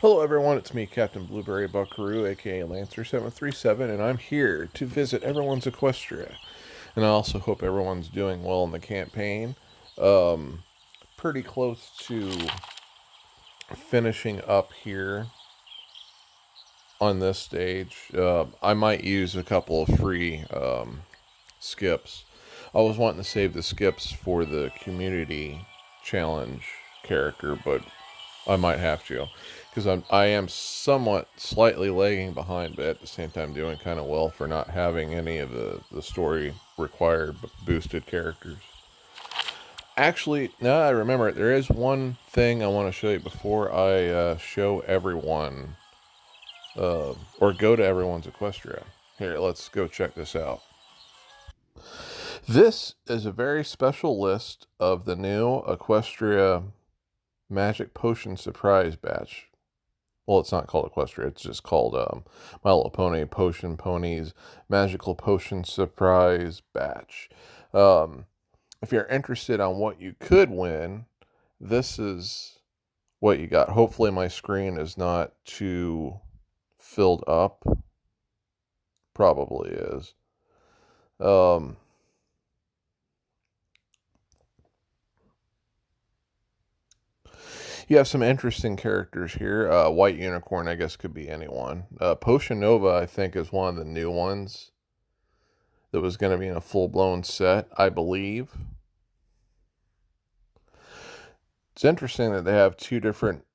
Hello, everyone. It's me, Captain Blueberry Buckaroo, aka Lancer737, and I'm here to visit everyone's Equestria. And I also hope everyone's doing well in the campaign. Pretty close to finishing up here on this stage. I might use a couple of free skips. I was wanting to save the skips for the community challenge character, but I might have to, because I am somewhat slightly lagging behind, but at the same time doing kind of well for not having any of the story required boosted characters. Actually, now I remember it, there is one thing I want to show you before I show everyone or go to everyone's Equestria. Here, let's go check this out. This is a very special list of the new Equestria Magic Potion Surprise Batch. Well, it's not called Equestria. It's just called My Little Pony Potion Ponies Magical Potion Surprise Batch. Um, if you're interested on what you could win, this is what you got. Hopefully, my screen is not too filled up. Probably is. Um, you have some interesting characters here. White Unicorn, I guess, could be anyone. Potion Nova, I think, is one of the new ones that was going to be in a full blown set, I believe. It's interesting that they have two different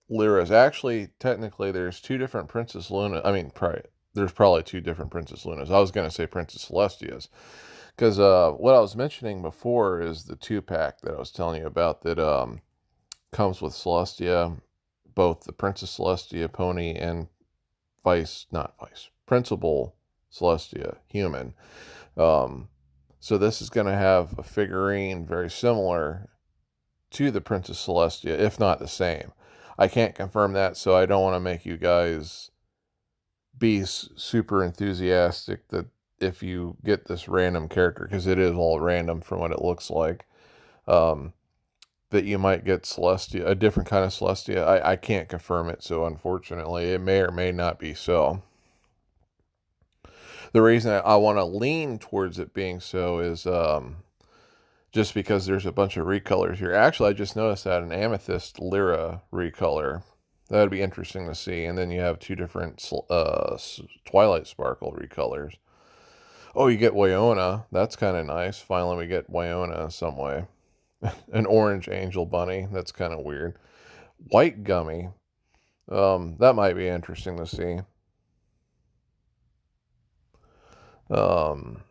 Lyras. Actually, technically, there's two different Princess Luna. I mean, there's probably two different Princess Lunas. I was going to say Princess Celestias. Because what I was mentioning before is the 2-pack that I was telling you about that comes with Celestia, both the Princess Celestia pony and Principal Celestia human. So this is going to have a figurine very similar to the Princess Celestia, if not the same. I can't confirm that, so I don't want to make you guys be super enthusiastic that if you get this random character, because it is all random from what it looks like, that you might get Celestia, a different kind of Celestia. I can't confirm it, so unfortunately, it may or may not be so. The reason I want to lean towards it being so is just because there's a bunch of recolors here. Actually, I just noticed that an Amethyst Lyra recolor. That would be interesting to see. And then you have two different Twilight Sparkle recolors. Oh, you get Wyona. That's kind of nice. Finally, we get Wyona some way. An orange angel bunny. That's kind of weird. White gummy. That might be interesting to see. Um,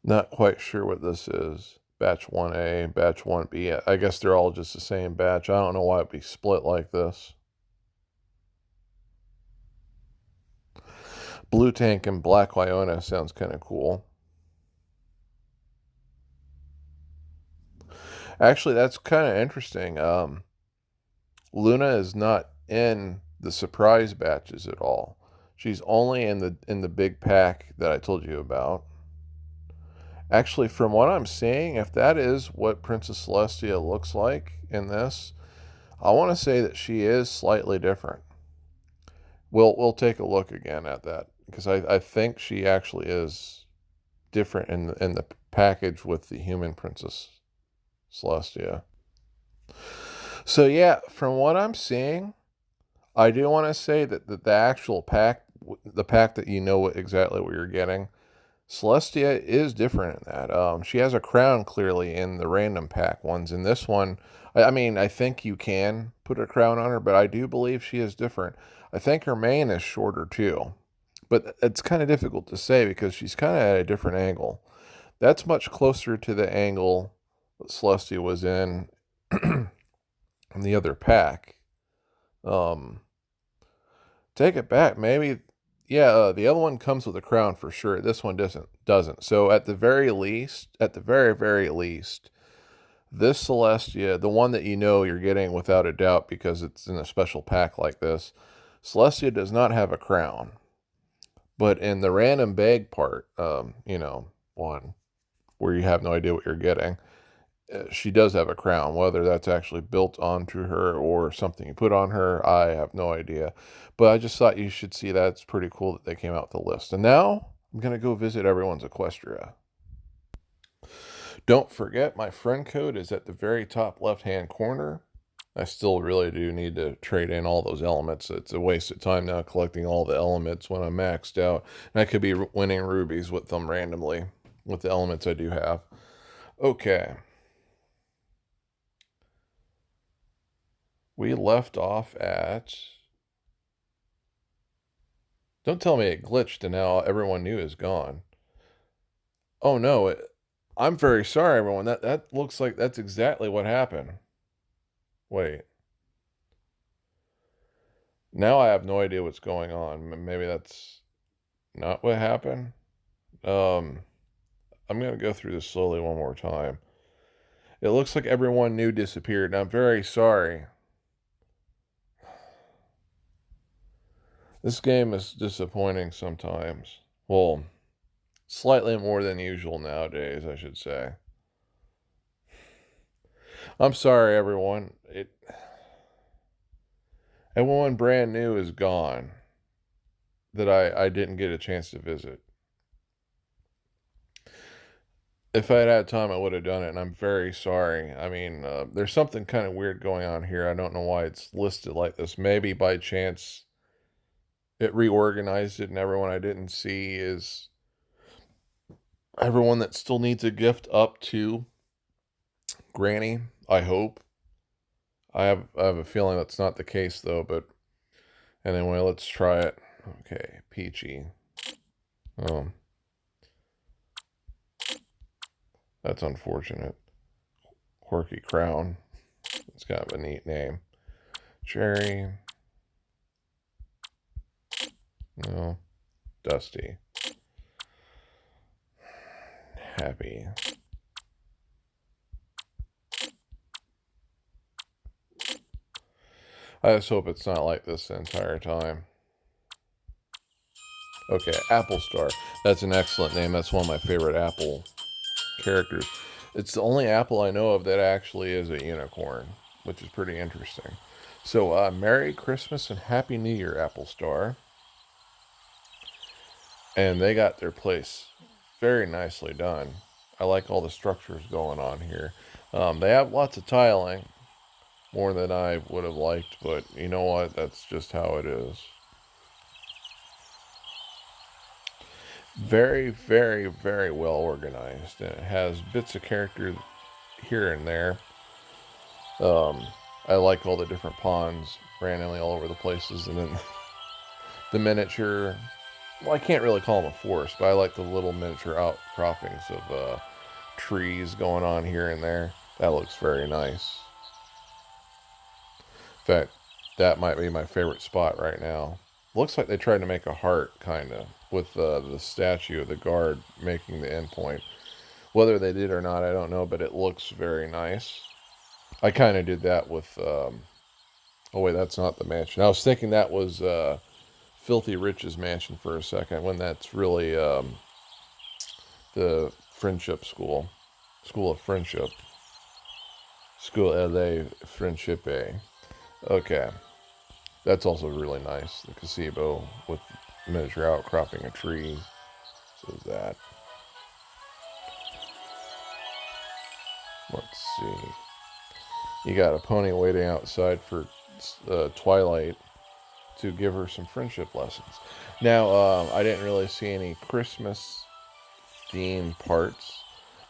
Not quite sure what this is. Batch 1A, Batch 1B. I guess they're all just the same batch. I don't know why it'd be split like this. Blue Tank and Black Wyona sounds kind of cool. Actually, that's kind of interesting. Luna is not in the surprise batches at all. She's only in the big pack that I told you about. Actually, from what I'm seeing, if that is what Princess Celestia looks like in this, I want to say that she is slightly different. We'll take a look again at that because I think she actually is different in the package with the human Princess Celestia. So yeah, from what I'm seeing, I do want to say that the actual pack, the pack that you know exactly what you're getting, Celestia is different in that. She has a crown clearly in the random pack ones. In this one, I mean, I think you can put a crown on her, but I do believe she is different. I think her mane is shorter too, but it's kind of difficult to say because she's kind of at a different angle. That's much closer to the angle that Celestia was in the other pack. Um, Take it back, maybe. Yeah, the other one comes with a crown for sure. This one doesn't. So at the very least, at the very least, this Celestia, the one that you know you're getting without a doubt because it's in a special pack like this, Celestia does not have a crown. But in the random bag part, one, where you have no idea what you're getting. She does have a crown. Whether that's actually built onto her or something you put on her, I have no idea. But I just thought you should see that. It's pretty cool that they came out with the list. And now I'm going to go visit everyone's Equestria. Don't forget, my friend code is at the very top left-hand corner. I still really do need to trade in all those elements. It's a waste of time now collecting all the elements when I'm maxed out. And I could be winning rubies with them randomly with the elements I do have. Okay. We left off at... Don't tell me it glitched and now everyone new is gone. Oh no, I'm very sorry, everyone. That looks like that's exactly what happened. Wait. Now I have no idea what's going on. Maybe that's not what happened. I'm going to go through this slowly one more time. It looks like everyone new disappeared, and I'm very sorry. This game is disappointing sometimes. Well, slightly more than usual nowadays, I should say. I'm sorry, everyone. Everyone brand new is gone that I didn't get a chance to visit. If I had had time, I would have done it, and I'm very sorry. I mean, there's something kind of weird going on here. I don't know why it's listed like this. Maybe by chance it reorganized it, and everyone I didn't see is everyone that still needs a gift up to Granny, I hope. I have a feeling that's not the case, though, but anyway, let's try it. Okay, Peachy. Oh, that's unfortunate. Quirky Crown. It's kind of a neat name. Cherry. No. Dusty. Happy. I just hope it's not like this the entire time. Okay, Apple Star. That's an excellent name. That's one of my favorite Apple characters. It's the only Apple I know of that actually is a unicorn, which is pretty interesting. So, Merry Christmas and Happy New Year, Apple Star. And they got their place very nicely done. I like all the structures going on here. They have lots of tiling, more than I would have liked, but you know what? That's just how it is. Very, very, very well organized. And it has bits of character here and there. I like all the different pawns randomly all over the places, and then the miniature. Well, I can't really call them a forest, but I like the little miniature outcroppings of trees going on here and there. That looks very nice. In fact, that might be my favorite spot right now. Looks like they tried to make a heart, kind of, with the statue of the guard making the endpoint. Whether they did or not, I don't know, but it looks very nice. I kind of did that with. Oh wait, that's not the mansion. I was thinking that was Filthy Rich's mansion for a second, when that's really the Friendship School, School of Friendship, School LA Friendship A. Okay, that's also really nice. The gazebo with miniature outcropping of trees. So that. Let's see. You got a pony waiting outside for Twilight to give her some friendship lessons. Now, I didn't really see any Christmas theme parts.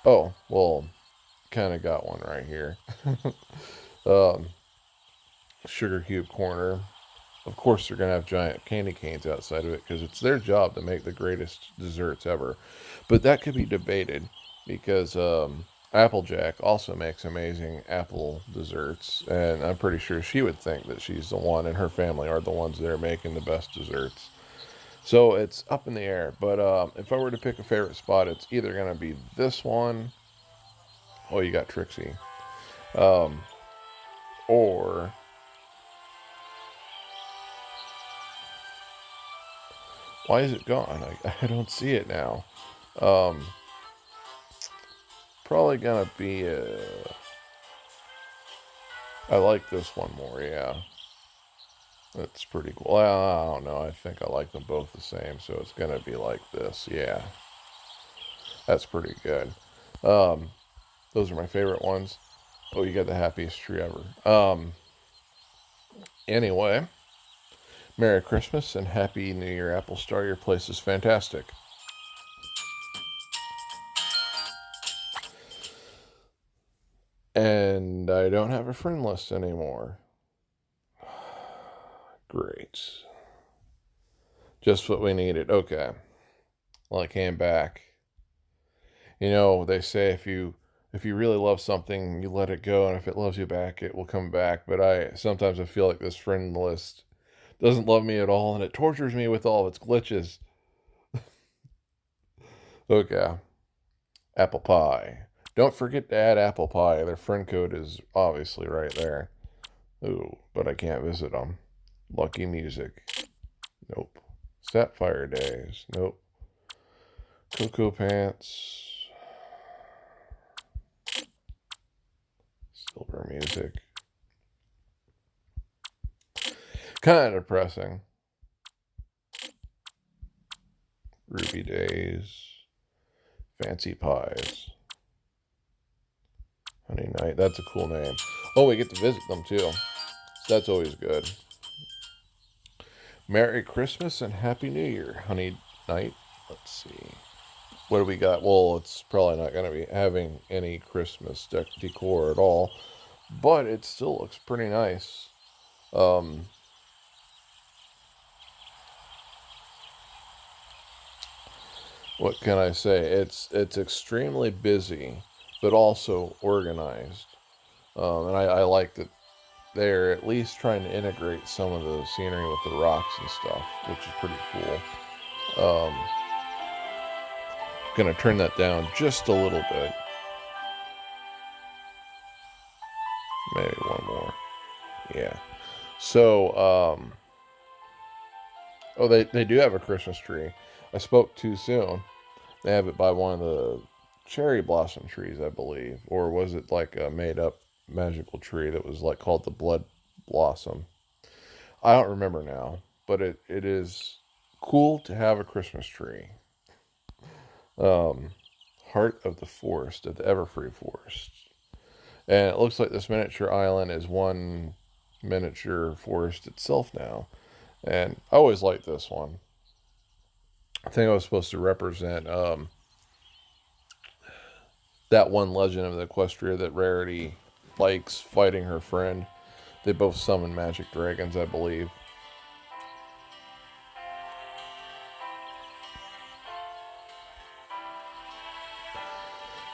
Oh, well, kind of got one right here. Sugar Cube Corner. Of course, they're going to have giant candy canes outside of it because it's their job to make the greatest desserts ever. But that could be debated because Applejack also makes amazing apple desserts, and I'm pretty sure she would think that she's the one and her family are the ones that are making the best desserts. So it's up in the air. But if I were to pick a favorite spot, it's either going to be this one. Oh, you got Trixie. Or why is it gone? I don't see it now. Um, probably gonna be I like this one more, yeah. That's pretty cool. Well, I don't know. I think I like them both the same, so it's gonna be like this. Yeah, that's pretty good. Um, those are my favorite ones. Oh, you got the happiest tree ever. Anyway, Merry Christmas and Happy New Year, Apple Star. Your place is fantastic. And I don't have a friend list anymore. Great. Just what we needed. Okay. Well, I came back. You know, they say if you really love something, you let it go, and if it loves you back, it will come back. But I feel like this friend list doesn't love me at all, and it tortures me with all of its glitches. Okay. Apple pie. Don't forget to add apple pie. Their friend code is obviously right there. Ooh, but I can't visit them. Lucky Music. Nope. Sapphire Days. Nope. Cocoa Pants. Silver Music. Kind of depressing. Ruby Days. Fancy Pies. Honey Night. That's a cool name. Oh, we get to visit them too. So that's always good. Merry Christmas and Happy New Year, Honey Night. Let's see. What do we got? Well, it's probably not going to be having any Christmas decor at all, but it still looks pretty nice. Um, what can I say? It's extremely busy, but also organized. And I like that they're at least trying to integrate some of the scenery with the rocks and stuff, which is pretty cool. Gonna turn that down just a little bit. Maybe one more. Yeah. So, oh, they do have a Christmas tree. I spoke too soon. They have it by one of the cherry blossom trees, I believe. Or was it like a made up magical tree that was like called the blood blossom? I don't remember now. But it is cool to have a Christmas tree. Um, Heart of the Forest, of the Everfree Forest. And it looks like this miniature island is one miniature forest itself now. And I always liked this one. I think I was supposed to represent that one legend of the Equestria that Rarity likes, fighting her friend. They both summon magic dragons, I believe.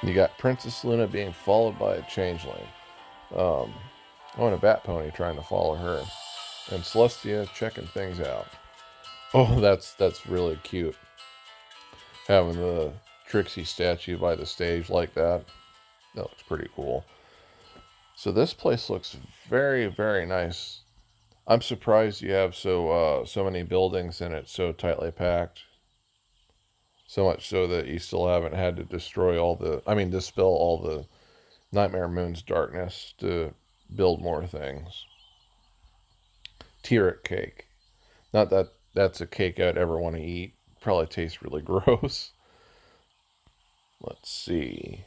You got Princess Luna being followed by a changeling. Um, oh, and a bat pony trying to follow her. And Celestia checking things out. Oh, that's really cute. Having the Trixie statue by the stage like that. That looks pretty cool. So this place looks very, very nice. I'm surprised you have so many buildings in it so tightly packed. So much so that you still haven't had to dispel all the Nightmare Moon's darkness to build more things. Tyrant cake. Not that that's a cake I'd ever want to eat. Probably tastes really gross. Let's see.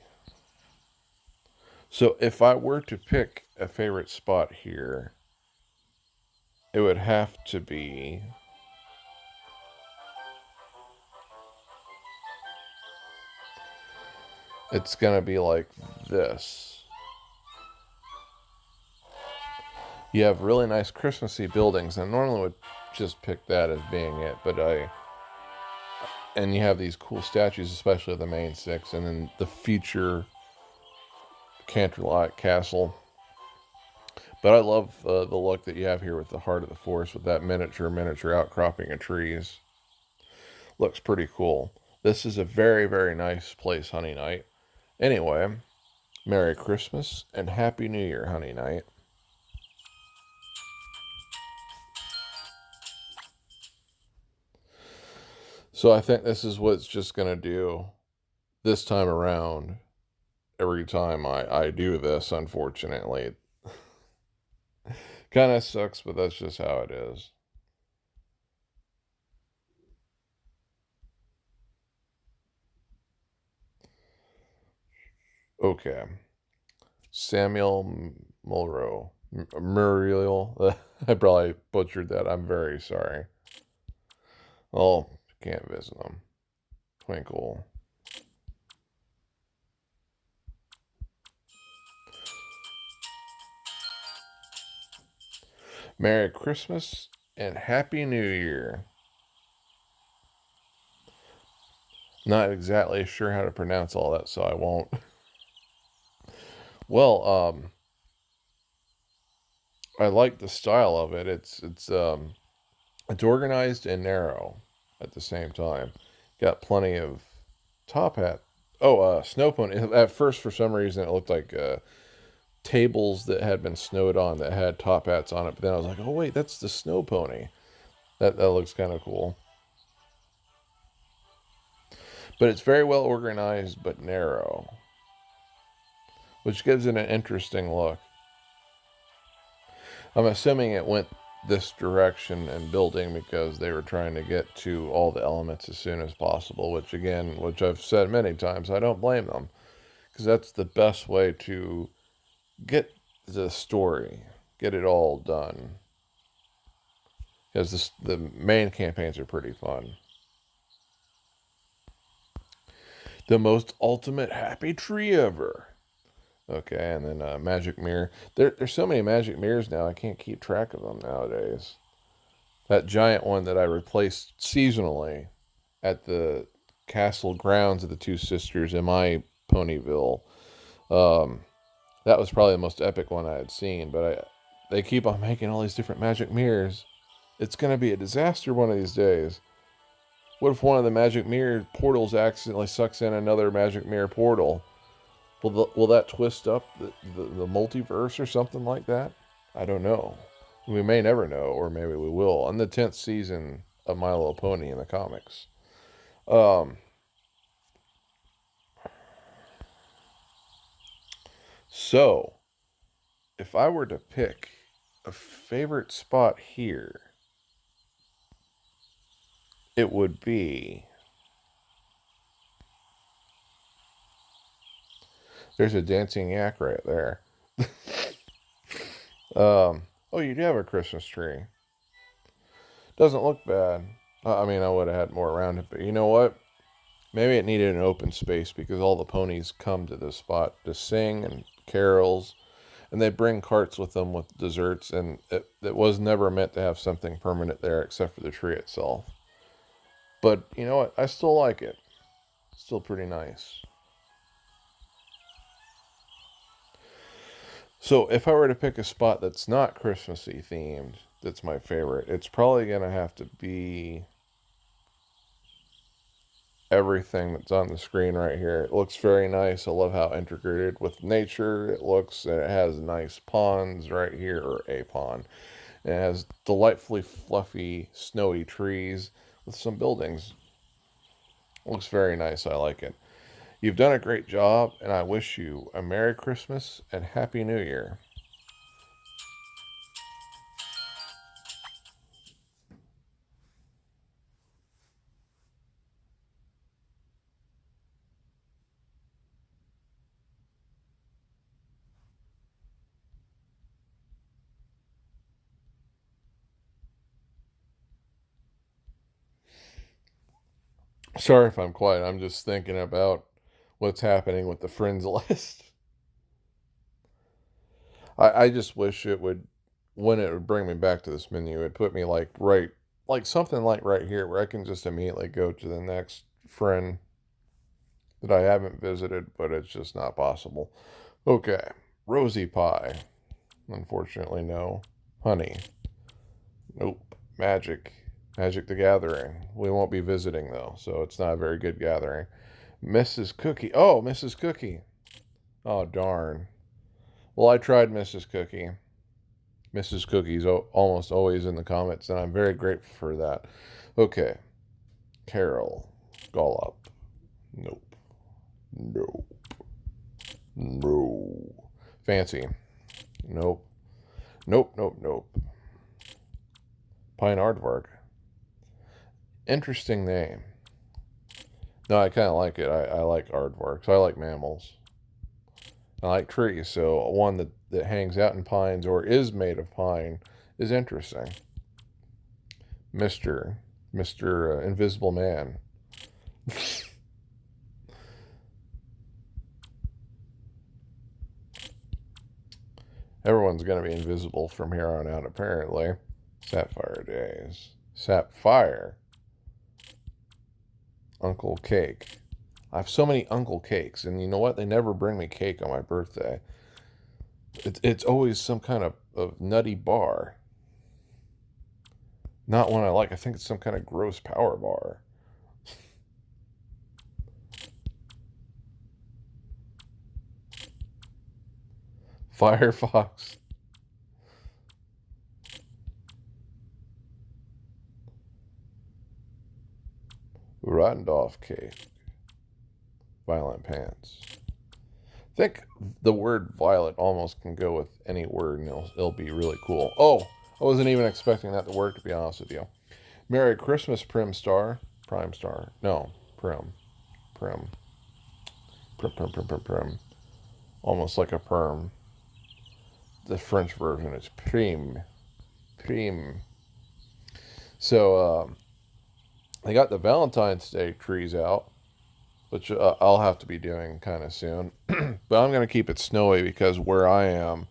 So if I were to pick a favorite spot here, it would have to be it's gonna be like this. You have really nice Christmassy buildings, and I normally would just pick that as being it, but and you have these cool statues, especially the main six, and then the future Canterlot Castle. But I love the look that you have here with the heart of the forest with that miniature outcropping of trees. Looks pretty cool. This is a very, very nice place, Honey Night. Anyway, Merry Christmas and Happy New Year, Honey Night. So I think this is what it's just going to do this time around. every time I do this, unfortunately. Kind of sucks, but that's just how it is. Okay. Samuel Mulrow. Muriel. I probably butchered that. I'm very sorry. Oh, can't visit them. Twinkle. Merry Christmas and Happy New Year. Not exactly sure how to pronounce all that, so I won't. Well, I like the style of it. It's organized and narrow at the same time. Got plenty of top hat. Oh, snow pony. At first, for some reason, it looked like tables that had been snowed on that had top hats on it. But then I was like, oh wait, that's the snow pony. That looks kind of cool. But it's very well organized, but narrow, which gives it an interesting look. I'm assuming it went this direction in building because they were trying to get to all the elements as soon as possible, which again, which I've said many times, I don't blame them because that's the best way to get the story, get it all done. Because the main campaigns are pretty fun. The most ultimate happy tree ever. Okay, and then magic mirror. There's so many magic mirrors now. I can't keep track of them nowadays. That giant one that I replaced seasonally at the castle grounds of the Two Sisters in my Ponyville. Um, that was probably the most epic one I had seen. But they keep on making all these different magic mirrors. It's gonna be a disaster one of these days. What if one of the magic mirror portals accidentally sucks in another magic mirror portal? Will that twist up the multiverse or something like that? I don't know. We may never know, or maybe we will. On the 10th season of My Little Pony in the comics. Um, so, if I were to pick a favorite spot here, it would be. There's a dancing yak right there. Oh, you do have a Christmas tree. Doesn't look bad. I mean, I would have had more around it, but you know what? Maybe it needed an open space because all the ponies come to this spot to sing and carols, and they bring carts with them with desserts, and it was never meant to have something permanent there except for the tree itself. But you know what? I still like it. Still pretty nice. So if I were to pick a spot that's not Christmassy themed, that's my favorite, it's probably gonna have to be everything that's on the screen right here. It looks very nice. I love how integrated with nature it looks. And it has nice ponds right here, or a pond. And it has delightfully fluffy, snowy trees with some buildings. It looks very nice. I like it. You've done a great job, and I wish you a Merry Christmas and Happy New Year. Sorry if I'm quiet. I'm just thinking about what's happening with the friends list. I just wish it would, when it would bring me back to this menu, it put me like right, like something like right here where I can just immediately go to the next friend that I haven't visited, but it's just not possible. Okay. Rosie Pie. Unfortunately, no. Honey. Nope. Magic. Magic the Gathering. We won't be visiting though, so it's not a very good gathering. Mrs. Cookie. Oh, Mrs. Cookie. Oh, darn. Well, I tried Mrs. Cookie. Mrs. Cookie's almost always in the comments, and I'm very grateful for that. Okay. Carol. Gollop. Nope. Nope. No. Fancy. Nope. Nope, nope, nope. Pine Aardvark. Interesting name. No, I kind of like it. I like aardvarks. I like mammals. I like trees. So one that hangs out in pines or is made of pine is interesting. Mr. Invisible Man. Everyone's going to be invisible from here on out, apparently. Sapphire Days. Sapphire. Uncle Cake. I have so many Uncle Cakes, and you know what? They never bring me cake on my birthday. It's always some kind of nutty bar. Not one I like. I think it's some kind of gross power bar. Firefox. Randolph Cake. Violent Pants. I think the word violet almost can go with any word and it'll be really cool. Oh, I wasn't even expecting that to work, to be honest with you. Merry Christmas, Prim Star. Prime Star. No, Prim. Prim. Prim, prim, prim, prim, prim. Almost like a perm. The French version is prime. Prime. So, they got the Valentine's Day trees out, which I'll have to be doing kind of soon. But I'm going to keep it snowy because where I am,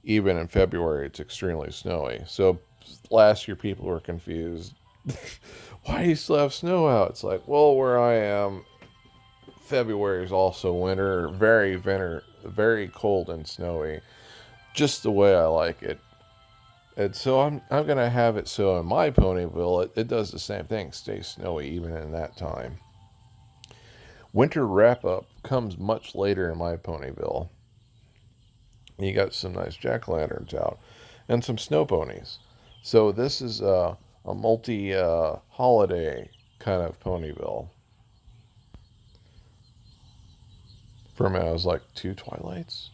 even in February, it's extremely snowy. So last year, people were confused. Why do you still have snow out? It's like, well, where I am, February is also winter, very cold and snowy, just the way I like it. And so I'm gonna have it so in my Ponyville it does the same thing, stay snowy even in that time. Winter wrap up comes much later in my Ponyville. You got some nice jack o' lanterns out and some snow ponies. So this is a multi holiday kind of Ponyville. For a minute, I was like, two Twilights?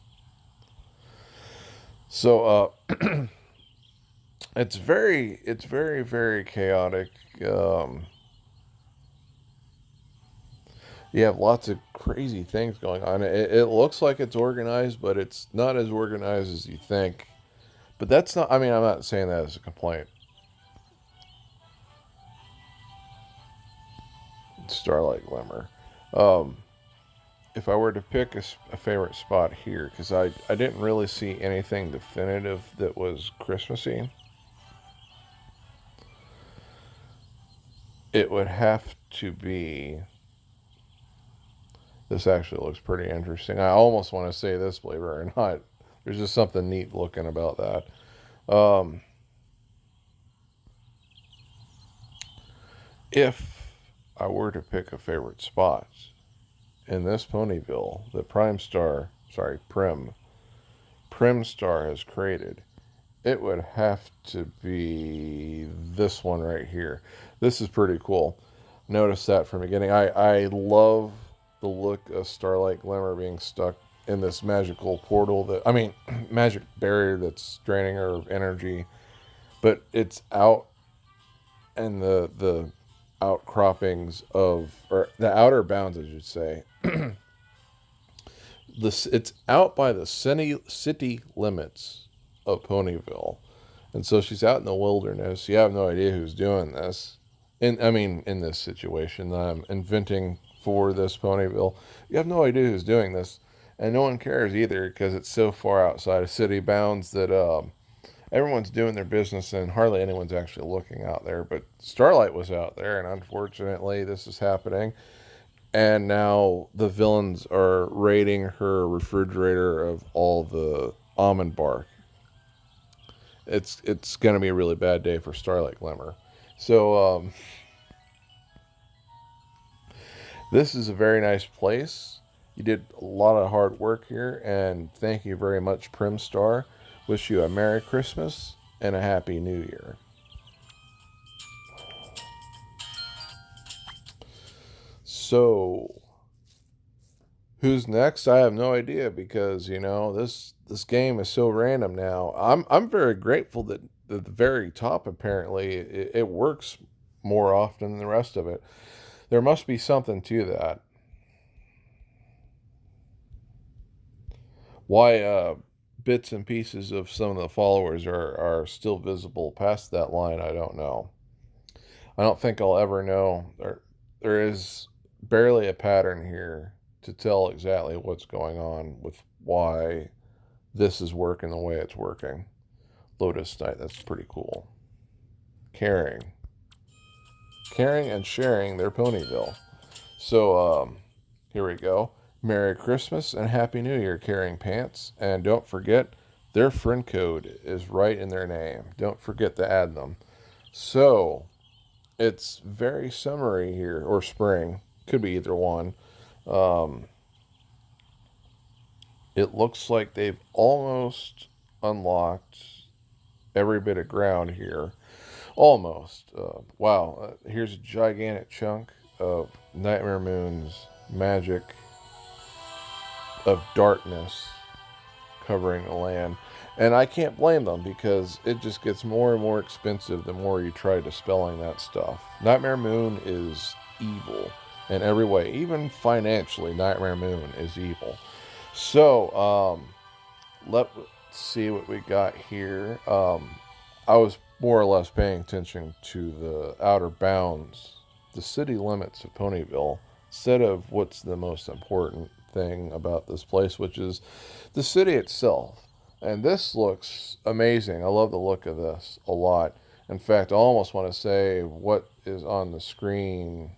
So it's very, very chaotic. You have lots of crazy things going on. It looks like it's organized, but it's not as organized as you think. But that's not, I mean, I'm not saying that as a complaint. Starlight Glimmer. Um, if I were to pick a favorite spot here, because I didn't really see anything definitive that was Christmassy, it would have to be. This actually looks pretty interesting. I almost want to say this, believe it or not. There's just something neat looking about that. If I were to pick a favorite spot in this Ponyville that Prim Star has created, it would have to be this one right here. This is pretty cool. Notice that from the beginning. I love the look of Starlight Glimmer being stuck in this magical portal magic barrier that's draining her of energy, but it's out and the outcroppings of, or the outer bounds, I should say. It's out by the city limits of Ponyville, and so she's out in the wilderness. You have no idea who's doing this. In this situation that I'm inventing for this Ponyville, you have no idea who's doing this, and no one cares either because it's so far outside of city bounds that everyone's doing their business and hardly anyone's actually looking out there. But Starlight was out there, and unfortunately, this is happening. And now the villains are raiding her refrigerator of all the almond bark. It's going to be a really bad day for Starlight Glimmer. So this is a very nice place. You did a lot of hard work here, and thank you very much, Prim Star. Wish you a Merry Christmas and a Happy New Year. So Who's next? I have no idea because this game is so random now. I'm very grateful that at the very top apparently it works more often than the rest of it. There must be something to that. Why bits and pieces of some of the followers are still visible past that line, I don't know. I don't think I'll ever know. There is barely a pattern here to tell exactly what's going on with why this is working the way it's working. Lotus Knight, that's pretty cool. Caring. Caring and sharing their Ponyville. So, here we go. Merry Christmas and Happy New Year, Caring Pants. And don't forget, their friend code is right in their name. Don't forget to add them. So, it's very summery here, or spring. Could be either one. Um, it looks like they've almost unlocked every bit of ground here. Almost. Wow. Here's a gigantic chunk of Nightmare Moon's magic of darkness covering the land. And I can't blame them because it just gets more and more expensive the more you try dispelling that stuff. Nightmare Moon is evil in every way. Even financially, Nightmare Moon is evil. So, let's see what we got here. I was more or less paying attention to the outer bounds, the city limits of Ponyville, instead of what's the most important thing about this place, which is the city itself. And this looks amazing. I love the look of this a lot. In fact, I almost want to say what is on the screen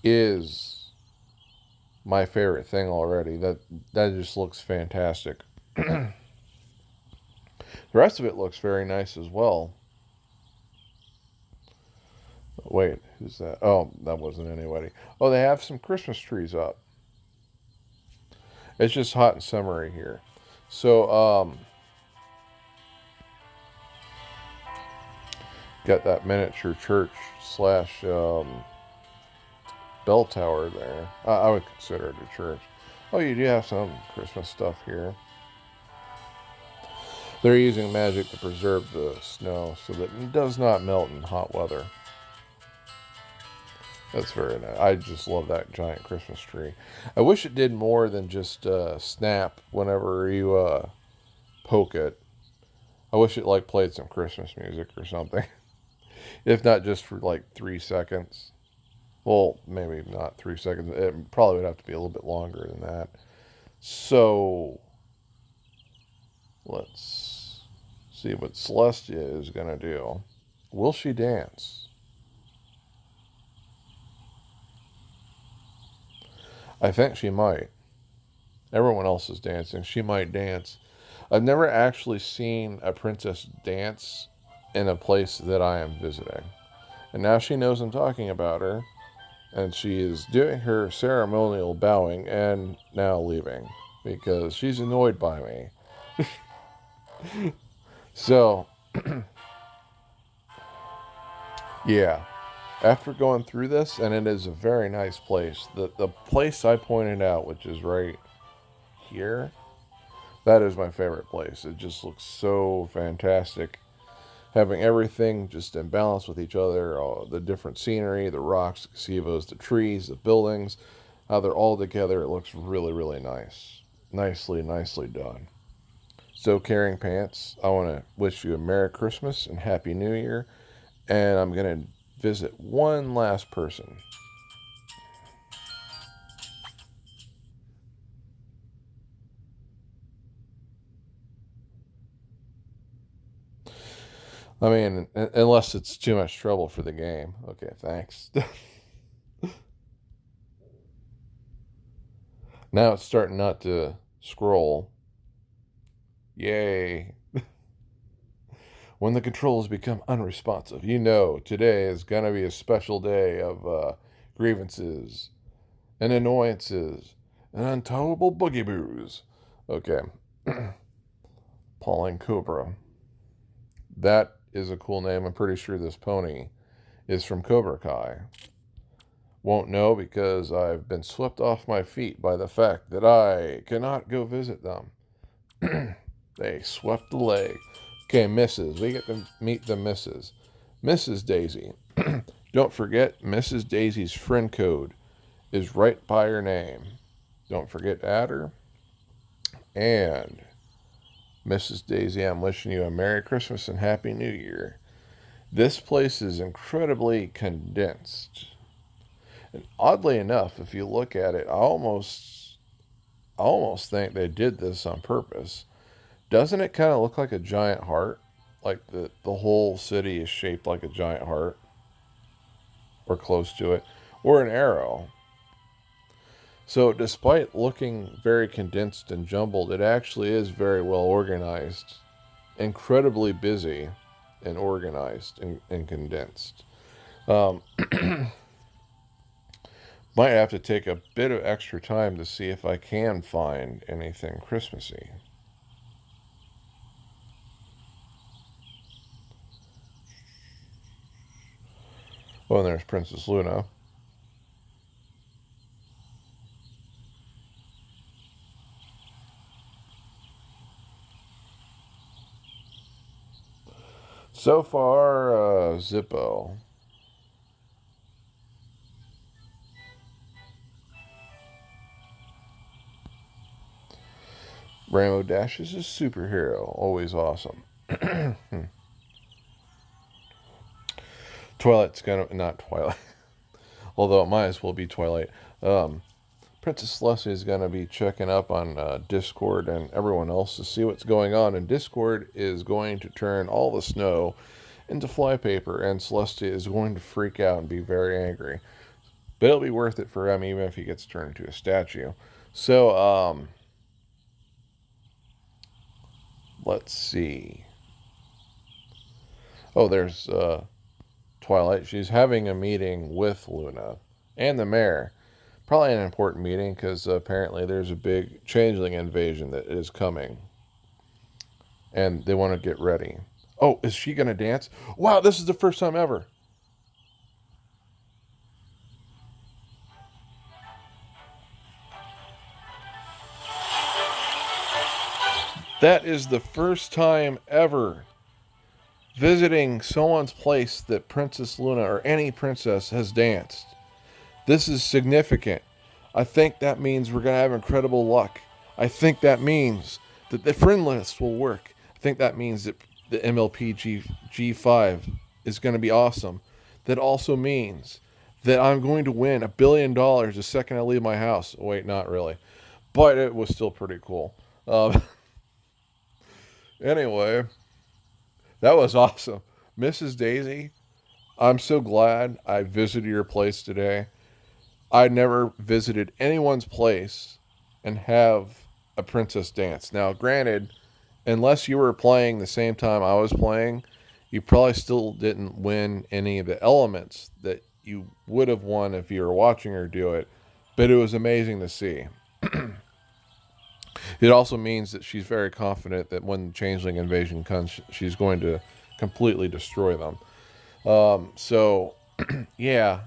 is my favorite thing already. That just looks fantastic. The rest of it looks very nice as well. Wait, who's that? Oh, that wasn't anybody. Oh, they have some Christmas trees up. It's just hot and summery here. So, got that miniature church slash bell tower there. I would consider it a church. Oh, you do have some Christmas stuff here. They're using magic to preserve the snow so that it does not melt in hot weather. That's very nice. I just love that giant Christmas tree. I wish it did more than just snap whenever you poke it. I wish it like played some Christmas music or something. If not just for like 3 seconds. Well, maybe not 3 seconds. It probably would have to be a little bit longer than that. So let's see what Celestia is going to do. Will she dance? I think she might. Everyone else is dancing. She might dance. I've never actually seen a princess dance in a place that I am visiting. And now she knows I'm talking about her. And she is doing her ceremonial bowing and now leaving because she's annoyed by me. So, yeah. After going through this, and it is a very nice place. The place I pointed out, which is right here, that is my favorite place. It just looks so fantastic. Having everything just in balance with each other, all the different scenery, the rocks, the gazebos, the trees, the buildings, how they're all together. It looks really, really nice. Nicely done. So, Caring Pants, I want to wish you a Merry Christmas and Happy New Year. And I'm going to visit one last person. I mean, unless it's too much trouble for the game. Okay, thanks. Now it's starting not to scroll. Yay. When the controls become unresponsive, today is going to be a special day of grievances and annoyances and untowable boogie boos. Okay. Pauline Cobra. That is a cool name. I'm pretty sure this pony is from Cobra Kai. won't know because I've been swept off my feet by the fact that I cannot go visit them. They swept the leg. Okay, Mrs. We get to meet the Mrs. Mrs. Daisy. Don't forget, Mrs. Daisy's friend code is right by her name. Don't forget to add her. And Mrs. Daisy, I'm wishing you a Merry Christmas and Happy New Year. This place is incredibly condensed. And oddly enough, if you look at it, I almost think they did this on purpose. Doesn't it kind of look like a giant heart? Like the whole city is shaped like a giant heart, or close to it, or an arrow. So, despite looking very condensed and jumbled, it actually is very well organized, incredibly busy, and organized and condensed. Um, might have to take a bit of extra time to see if I can find anything Christmassy. Oh, and there's Princess Luna. So far, Zippo. Rainbow Dash is a superhero. Always awesome. Twilight's gonna... Not Twilight. Although it might as well be Twilight. Um, Princess Celestia is going to be checking up on Discord and everyone else to see what's going on. And Discord is going to turn all the snow into flypaper, and Celestia is going to freak out and be very angry. But it'll be worth it for him, even if he gets turned into a statue. So, let's see. Oh, there's Twilight. She's having a meeting with Luna and the mayor. Probably an important meeting because apparently there's a big changeling invasion that is coming. And they want to get ready. Oh, is she going to dance? Wow, this is the first time ever. That is the first time ever visiting someone's place that Princess Luna or any princess has danced. This is significant. I think that means we're going to have incredible luck. I think that means that the friend list will work. I think that means that the MLP G5 is going to be awesome. That also means that I'm going to win $1 billion the second I leave my house. Wait, not really. But it was still pretty cool. Anyway, that was awesome. Mrs. Daisy, I'm so glad I visited your place today. I never visited anyone's place and have a princess dance. Now, granted, unless you were playing the same time I was playing, you probably still didn't win any of the elements that you would have won if you were watching her do it. But it was amazing to see. It also means that she's very confident that when the changeling invasion comes, she's going to completely destroy them. So, yeah,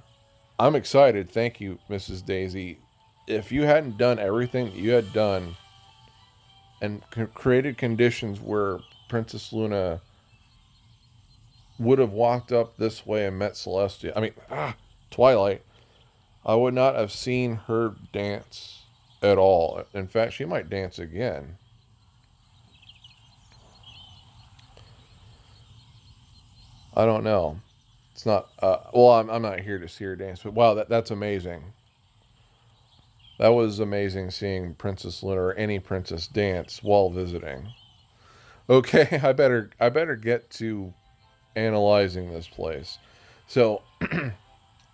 I'm excited. Thank you, Mrs. Daisy. If you hadn't done everything that you had done and created conditions where Princess Luna would have walked up this way and met Celestia, Twilight, I would not have seen her dance at all. In fact, she might dance again. I don't know. It's not. I'm not here to see her dance, but wow, that's amazing. That was amazing seeing Princess Luna or any princess dance while visiting. Okay, I better get to analyzing this place. So,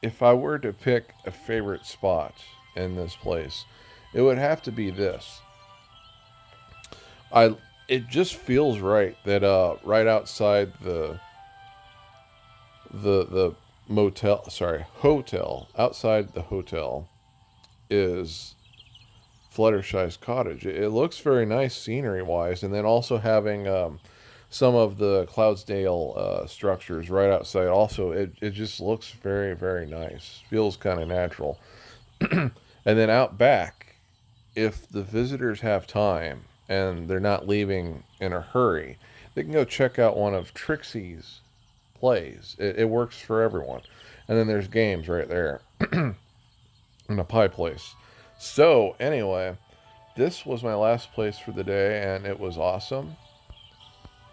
if I were to pick a favorite spot in this place, it would have to be this. I it just feels right that right outside the hotel, outside the hotel is Fluttershy's cottage. It looks very nice scenery wise, and then also having some of the Cloudsdale structures right outside. Also, it just looks very, very nice. Feels kind of natural. And then out back, if the visitors have time and they're not leaving in a hurry, they can go check out one of Trixie's plays. It works for everyone. And then there's games right there in a pie place. So, anyway, this was my last place for the day, and it was awesome.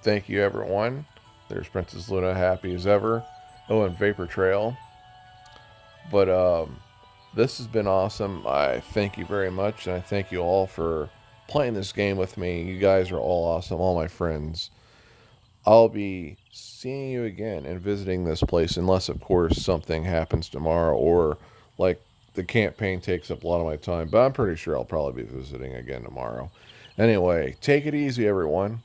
Thank you, everyone. There's Princess Luna, happy as ever. Oh, and Vapor Trail. But this has been awesome. I thank you very much, and I thank you all for playing this game with me. You guys are all awesome, all my friends. I'll be seeing you again and visiting this place, unless, of course, something happens tomorrow or like the campaign takes up a lot of my time. But I'm pretty sure I'll probably be visiting again tomorrow. Anyway, take it easy, everyone.